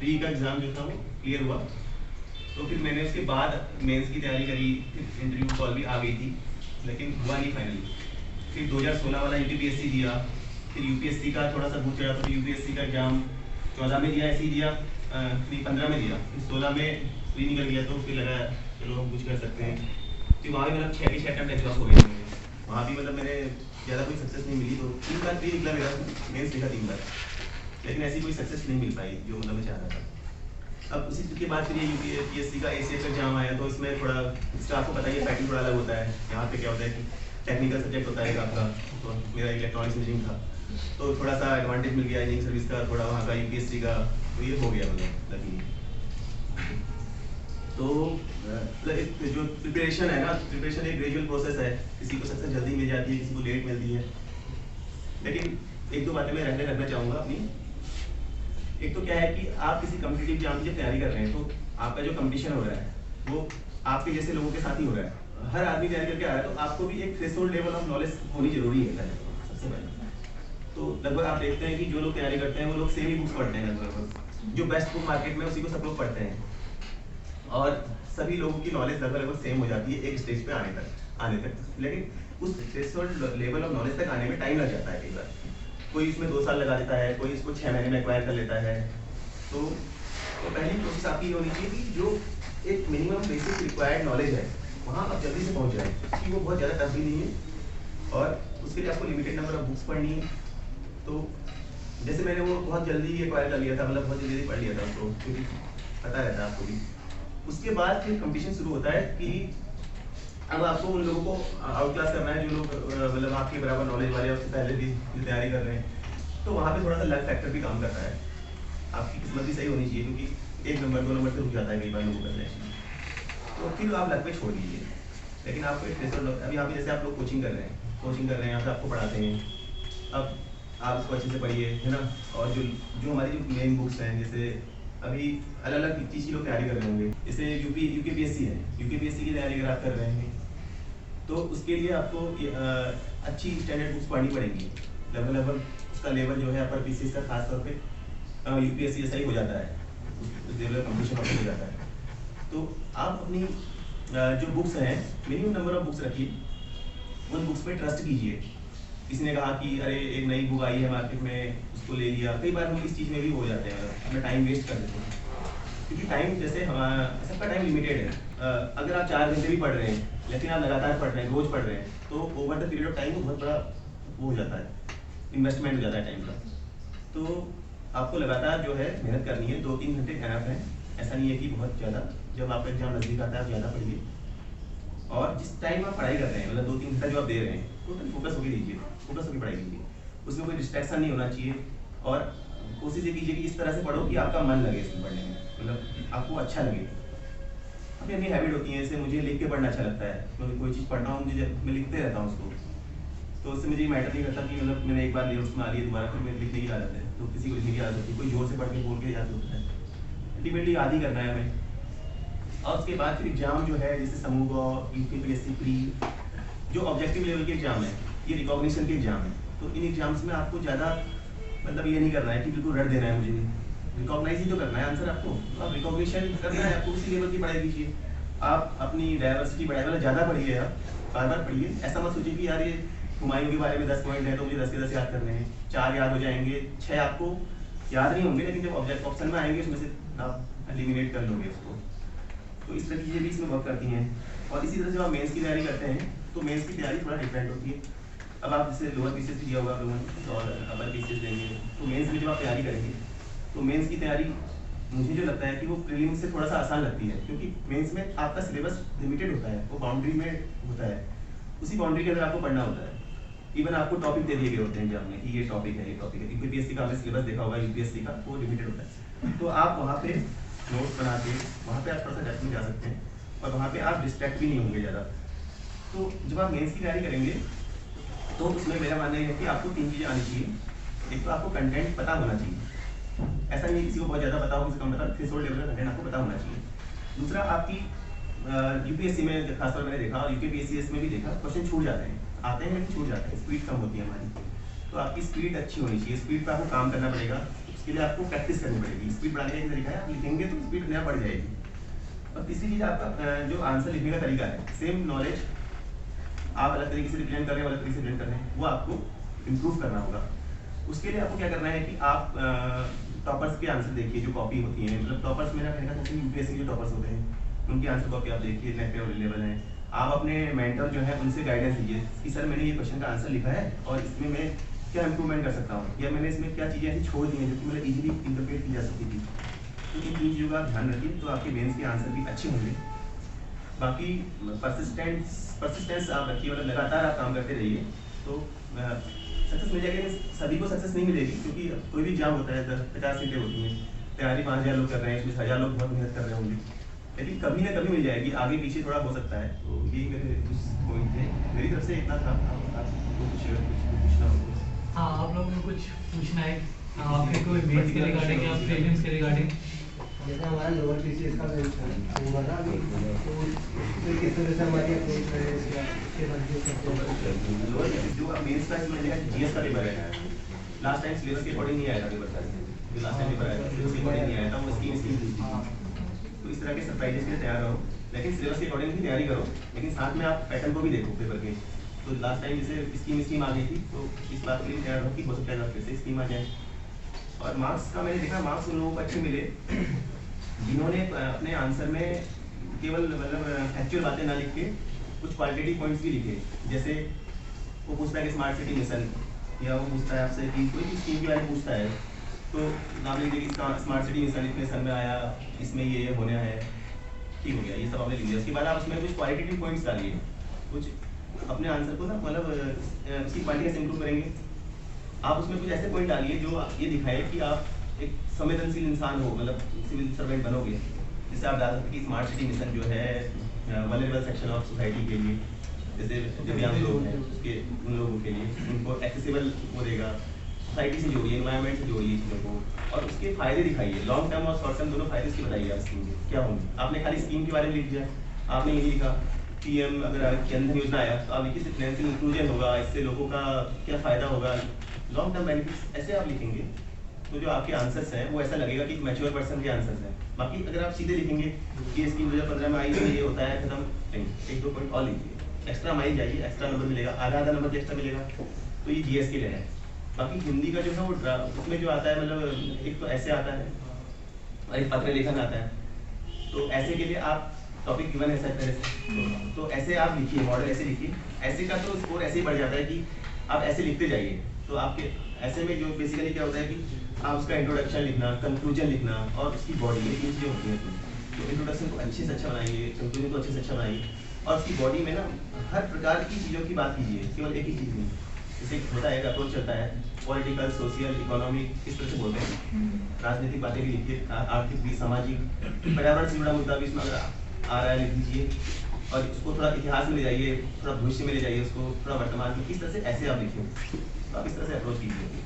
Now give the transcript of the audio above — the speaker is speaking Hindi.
प्री का एग्ज़ाम जो था वो क्लियर हुआ। तो फिर मैंने उसके बाद मेंस की तैयारी करी, फिर इंटरव्यू कॉल भी आ गई थी, लेकिन हुआ नहीं फाइनली। फिर 2016 वाला यूपीपीएससी दिया, फिर यूपीएससी का थोड़ा सा भूत चढ़ा, तो यूपीएससी का एग्ज़ाम 14 में दिया, ऐसे ही दिया, नहीं 15 में दिया, फिर 16 में फ्री निकल गया, तो फिर लगा चलो हम कुछ कर सकते हैं। फिर वहाँ भी मतलब 6 के 6 अटेम्प्ट एग्जॉस्ट हो गए थे मेरे, वहाँ भी मतलब मैंने ज़्यादा कोई सक्सेस नहीं मिली, तो 3 बार फ्री निकला मेरा, मेंस लिखा 3 बार, लेकिन ऐसी कोई सक्सेस नहीं मिल पाई जो मतलब मैं चाह रहा था। अब उसी के बाद फिर ये यूपीएससी का एसीएफ का एग्जाम आया, तो इसमें थोड़ा इसका आपको पता ही है पैटर्न थोड़ा अलग होता है। यहाँ पे क्या होता है कि टेक्निकल सब्जेक्ट होता है आपका, तो मेरा इलेक्ट्रॉनिक्स इंजीनियरिंग था, तो थोड़ा सा एडवांटेज मिल गया इंजीनियरिंग सर्विस का, थोड़ा वहाँ का यूपीएससी का, तो ये हो गया मतलब लकी। तो जो प्रिपरेशन है ना, प्रिपरेशन एक ग्रेजुअल प्रोसेस है, किसी को सक्सेस जल्दी मिल जाती है, किसी को लेट मिलती है, लेकिन एक दो बातें मैं रखना चाहूँगा अपनी। एक तो क्या है कि आप किसी कॉम्पिटिटिव एग्जाम की तैयारी कर रहे हैं, तो आपका जो कंपटीशन हो रहा है वो आपके जैसे लोगों के साथ ही हो रहा है। हर आदमी तैयारी करके आ रहा है, तो आपको भी एक थ्रेशोल्ड लेवल ऑफ नॉलेज होनी जरूरी है पहले, सबसे पहले। तो लगभग आप देखते हैं कि जो लोग तैयारी करते हैं वो लोग सेम ही बुक्स पढ़ते हैं लगभग, जो बेस्ट बुक मार्केट में उसी को सब लोग पढ़ते हैं, और सभी लोगों की नॉलेज लगभग सेम हो जाती है एक स्टेज पे आने तक, लेकिन उस थ्रेशोल्ड लेवल ऑफ नॉलेज तक आने में टाइम लग जाता है कई बार। कोई इसमें 2 साल लगा देता है, कोई इसको 6 महीने में एक्वायर कर लेता है। तो पहली प्रोसेस आपकी होनी चाहिए कि जो एक मिनिमम बेसिक रिक्वायर्ड नॉलेज है वहाँ आप जल्दी से पहुँच जाए, क्योंकि वो बहुत ज़्यादा टफ भी नहीं है, और उसके लिए आपको लिमिटेड नंबर ऑफ बुक्स पढ़नी है। तो जैसे मैंने वो बहुत जल्दी एक्वायर कर लिया था, मतलब बहुत जल्दी पढ़ लिया था उसको, क्योंकि पता रहता है आपको भी। उसके बाद फिर कंपटीशन शुरू होता है कि अब आपको उन लोगों को आउट क्लास करना है जो लोग मतलब आपके बराबर नॉलेज वाले उससे पहले भी तैयारी कर रहे हैं। तो वहाँ पे थोड़ा सा लक फैक्टर भी काम करता है, आपकी किस्मत भी सही होनी चाहिए, क्योंकि 1 नंबर 2 नंबर से रुक जाता है कई बार लोगों का सिलेक्शन, तो फिर आप लक पे छोड़ दीजिए। लेकिन आपको एक थ्रेशोल्ड, अभी यहाँ पे जैसे आप लोग कोचिंग कर रहे हैं, यहाँ पे आपको पढ़ाते हैं, अब आप उसको अच्छे से पढ़िए, है ना। और जो हमारी जो मेन बुक्स हैं, जैसे अभी अलग अलग चीज़ की लोग तैयारी कर रहे होंगे, जैसे यूकेपीएससी है, यूकेपीएससी की तैयारी अगर आप कर रहे हैं तो उसके लिए आपको अच्छी स्टैंडर्ड बुक्स पढ़नी पड़ेगी। लगभग उसका लेवल जो है अपर पीसीएस का खासतौर पे यूपीएससी जैसा ही हो जाता है, उस लेवल कॉम्पिटिशन हो जाता है। तो आप अपनी जो बुक्स हैं, मिनिमम नंबर ऑफ बुक्स रखिए, उन बुक्स पे ट्रस्ट कीजिए। किसी ने कहा कि अरे एक नई बुक आई है मार्केट में, उसको ले लिया, कई बार हम इस चीज़ में भी हो जाते हैं, अपना टाइम वेस्ट कर देते हैं, क्योंकि टाइम जैसे सबका टाइम लिमिटेड है। अगर आप 4 घंटे भी पढ़ रहे हैं, लेकिन आप लगातार पढ़ रहे हैं, रोज पढ़ रहे हैं, तो over the period of time वो बहुत बड़ा वो हो जाता है, इन्वेस्टमेंट हो जाता है टाइम का। तो आपको लगातार जो है मेहनत करनी है, 2-3 घंटे एनफ है, ऐसा नहीं है कि बहुत ज़्यादा। जब आपका एग्जाम नजदीक आता है आप ज़्यादा पढ़िए, और जिस टाइम आप पढ़ाई कर रहे हैं, मतलब 2-3 घंटा जो आप दे रहे हैं, टोटल फोकस होकर दीजिए, फोकस होकर पढ़ाई कीजिए, उसमें कोई डिस्ट्रैक्शन नहीं होना चाहिए, और कोशिश ये कीजिए कि इस तरह से पढ़ो कि आपका मन लगे इसमें पढ़ने में, मतलब आपको अच्छा लगे। अपनी अपनी हैबिट होती है, जैसे मुझे लिख के पढ़ना अच्छा लगता है, मतलब कोई चीज़ पढ़ना हो मुझे, मैं लिखते रहता हूँ उसको, तो उससे मुझे मैटर नहीं करता कि मतलब मैंने एक बार लिया उसमें आ रही है, दोबारा फिर मैं लिखने की आदत है, तो किसी को लिखने की आदत होती है, कोई जोर से पढ़ के बोल के याद होता है, अल्टीमेटली याद ही करना है हमें। और उसके बाद फिर एग्जाम जो है, जैसे समूह यूपीपीएससी प्री, जो ऑब्जेक्टिव लेवल के एग्जाम है, ये रिकॉग्निशन के एग्जाम है, तो इन एग्जाम्स में आपको ज़्यादा मतलब ये नहीं करना है कि बिल्कुल रट देना है, मुझे रिकॉग्नाइज ही तो करना है आंसर आपको, तो आप रिकॉग्निशन करना है आपको, उसी लेवल की पढ़ाई कीजिए। आप अपनी डायवर्सिटी बढ़ाए, मतलब ज़्यादा पढ़िए, आप बार बार पढ़िए, ऐसा मत सोचिए कि यार ये हुमायूं के बारे में 10 पॉइंट है तो मुझे 10 के 10 याद करने हैं, 4 याद हो जाएंगे, 6 आपको याद नहीं होंगे, लेकिन जब ऑब्जेक्ट ऑप्शन में आएंगे उसमें से आप एलिमिनेट कर लोगे उसको। तो इस तरह की चीज़ें भी इसमें वर्क करती हैं। और इसी तरह से आप मेंस की तैयारी करते हैं, तो मेंस की तैयारी थोड़ा डिफरेंट होती है। अब आप जैसे लोअर पीसीएस भी दिया होगा आप लोगों ने, और अपर पीसीएस देंगे, तो मेंस में जब आप तैयारी करेंगे, तो मेंस की तैयारी मुझे जो लगता है कि वो प्रीलिम्स से थोड़ा सा आसान लगती है, क्योंकि मेंस में आपका सिलेबस लिमिटेड होता है, वो बाउंड्री में होता है, उसी बाउंड्री के अंदर आपको पढ़ना होता है। इवन आपको टॉपिक दे दिए गए होते हैं एग्जाम में कि ये टॉपिक है, ये टॉपिक है। यूपीएससी का आपने सिलेबस देखा होगा, यूपीएससी का वो लिमिटेड होता है, तो आप वहाँ पे नोट्स बना के वहाँ पे आप थोड़ा सा डेप्थ में जा सकते हैं, और वहाँ पे आप डिस्ट्रैक्ट भी नहीं होंगे ज़्यादा। तो जब आप मेंस की तैयारी करेंगे, तो उसमें मेरा मानना है कि आपको 3 चीज़ें आनी चाहिए। एक तो आपको कंटेंट पता होना चाहिए, ऐसा नहीं किसी को बहुत ज़्यादा पता हो, किसी को कम पता, थ्रेशोल्ड लेवल का कंटेंट आपको पता होना चाहिए। दूसरा, आपकी यूपीएससी में खासतौर मैंने देखा, और यूपीपीएससी में भी देखा, क्वेश्चन छूट जाते हैं, आते हैं लेकिन छूट जाते हैं, स्पीड कम होती है हमारी, तो आपकी स्पीड अच्छी होनी चाहिए, स्पीड पर आपको काम करना पड़ेगा। उसके लिए आपको प्रैक्टिस करनी पड़ेगी। स्पीड बढ़ाने का एक तरीका है, आप लिखेंगे तो स्पीड अपने आप बढ़ जाएगी। और तीसरी चीज़ आपका जो आंसर लिखने का तरीका है, सेम नॉलेज आप अलग तरीके से रिप्रेजेंट कर रहे हैं, अलग तरीके से रिप्रेजेंट कर रहे हैं, वो आपको इम्प्रूव करना होगा। उसके लिए आपको क्या करना है कि आप टॉपर्स के आंसर देखिए, जो कॉपी होती है, मतलब टॉपर्स मेरा कहने का था यूपीएससी जो टॉपर्स होते हैं उनकी आंसर कॉपी आप देखिए, नेट पे अवेलेबल है। आप अपने मेंटर जो है उनसे गाइडेंस लीजिए कि सर मैंने ये क्वेश्चन का आंसर लिखा है और इसमें मैं क्या इंप्रूवमेंट कर सकता हूँ, या मैंने इसमें क्या चीज़ें ऐसी छोड़ दी हैं जो कि मतलब इजीली इंटरप्रेट की जा सकती थी। तो इन तीन चीज़ों का आप ध्यान रखिए, तो आपके मेंस के आंसर भी अच्छे होंगे। बाकी परसिस्टेंस आप रखिए, मतलब लगातार आप काम करते रहिए, तो सक्सेस मिल जाएगी। सभी को सक्सेस नहीं मिलेगी, क्योंकि कोई भी एग्जाम होता है 10-50 सीटें होती हैं, तैयारी 5000 लोग कर रहे हैं, इसमें 1000 लोग बहुत मेहनत कर रहे होंगे, लेकिन कभी ना कभी मिल जाएगी। आगे पीछे थोड़ा हो सकता है। तो यही मेरे कुछ पॉइंट थे, मेरी तरफ से इतना था। आपको कुछ पूछना हो तो? हाँ, आप लोगों को कुछ पूछना है आपके कोई मेंस के रिगार्डिंग या प्रीलिम्स के रिगार्डिंग? जैसे हमारा लोअर पीसीएस का होगा ना अभी, तो फिर किस तरह से हमारी अप्रोच है इसके बाद लोअर जो आप मेंस का इसमें जीएस का पेपर है, लास्ट टाइम सिलेबस के अकॉर्डिंग नहीं आया था पेपर का। जो लास्ट टाइम पेपर आया था सिलेबस के अकॉर्डिंग नहीं आया था, वो स्कीम थी। तो इस तरह के सरप्राइजेस के लिए तैयार रहो, लेकिन सिलेबस के अकॉर्डिंग भी तैयारी करो, लेकिन साथ में आप पैटर्न को भी देखो पेपर के। तो लास्ट टाइम जैसे स्कीम आ गई थी, तो इस बात के लिए तैयार रहो कि हो सकता है फिर से स्कीम आ जाए। और मार्क्स का मैंने देखा, मार्क्स उन लोगों को अच्छे मिले जिन्होंने अपने आंसर में केवल मतलब फैक्चुअल बातें ना लिख के कुछ क्वालिटेटिव पॉइंट्स भी लिखे। जैसे वो पूछता है कि स्मार्ट सिटी मिशन, या वो पूछता है आपसे कि कोई भी स्कीम के बारे में पूछता है, तो नाम लिख दीजिए कि स्मार्ट सिटी मिशन इतने सन में आया, इसमें ये होना है, ठीक हो गया, ये सब आपने लिख दिया। उसके बाद आप उसमें कुछ क्वालिटेटिव पॉइंट्स डालिए, कुछ अपने आंसर को ना मतलब उसकी क्वालिटी कैसे इंप्रूव करेंगे। आप उसमें कुछ ऐसे पॉइंट डालिए जो ये दिखाए कि आप एक संवेदनशील इंसान हो, मतलब सिविल सर्वेंट बनोगे। जैसे आप डाल सकते कि स्मार्ट सिटी मिशन जो है वल्नरेबल सेक्शन ऑफ सोसाइटी के लिए, जैसे दिव्यांग लोग हैं उसके, उन लोगों के लिए उनको एक्सेसिबल वो देगा। सोसाइटी से जोड़िए, एनवायरनमेंट से जोड़िए चीज़ों को, और उसके फायदे दिखाइए, लॉन्ग टर्म और शॉर्ट टर्म दोनों फायदे उसके बताइए आप स्कीम के क्या होंगे। आपने खाली स्कीम के बारे में लिख दिया, आपने ये नहीं लिखा पीएम अगर जनधन योजना आया तो आप लिखिए फाइनेंशियल इंक्लूजन होगा, इससे लोगों का क्या फ़ायदा होगा, लॉन्ग टर्म बेनिफिट्स, ऐसे आप लिखेंगे तो जो आपके आंसर्स हैं वो ऐसा लगेगा कि मैच्योर पर्सन के आंसर्स हैं। बाकी अगर आप सीधे लिखेंगे कि ये स्कीम 2015 में आई है, ये होता है, खत्म, नहीं, एक दो पॉइंट और लिखिए, एक्स्ट्रा माइल जाइए, एक्स्ट्रा नंबर मिलेगा, आधा नंबर एक्स्ट्रा मिलेगा। तो ये जीएस के लिए है। बाकी हिंदी का जो है वो उसमें जो आता है, मतलब एक तो ऐसे आता है और एक पत्र लेखन आता है। तो ऐसे के लिए आप टॉपिक गिवन है तरह से, तो ऐसे आप लिखिए, मॉडल ऐसे लिखिए। ऐसे का तो स्कोर ऐसे ही बढ़ जाता है कि आप ऐसे लिखते जाइए। तो आपके ऐसे में जो बेसिकली क्या होता है कि आप उसका इंट्रोडक्शन लिखना, कंक्लूजन लिखना और उसकी बॉडी, ये तीन चीज़ें होती हैं। तो इंट्रोडक्शन को अच्छे से अच्छा बनाइए, कंक्लूजन को अच्छे से अच्छा बनाइए, और उसकी बॉडी में ना हर प्रकार की चीज़ों की बात कीजिए, केवल एक ही चीज़ नहीं। जैसे होता है, अप्रोच चलता है पॉलिटिकल, सोशल, इकोनॉमिक, इस तरह से बोलते हैं। राजनीतिक बातें भी लिखिए, आर्थिक भी, सामाजिक, पर्यावरण से जुड़ा मुद्दा भी इसमें अगर आ रहा है लिख दीजिए, और उसको थोड़ा इतिहास में ले जाइए, थोड़ा भविष्य में ले जाइए, उसको थोड़ा वर्तमान में, इस तरह से ऐसे आप लिखिए। तो आप इस तरह से अप्रोच कीजिए।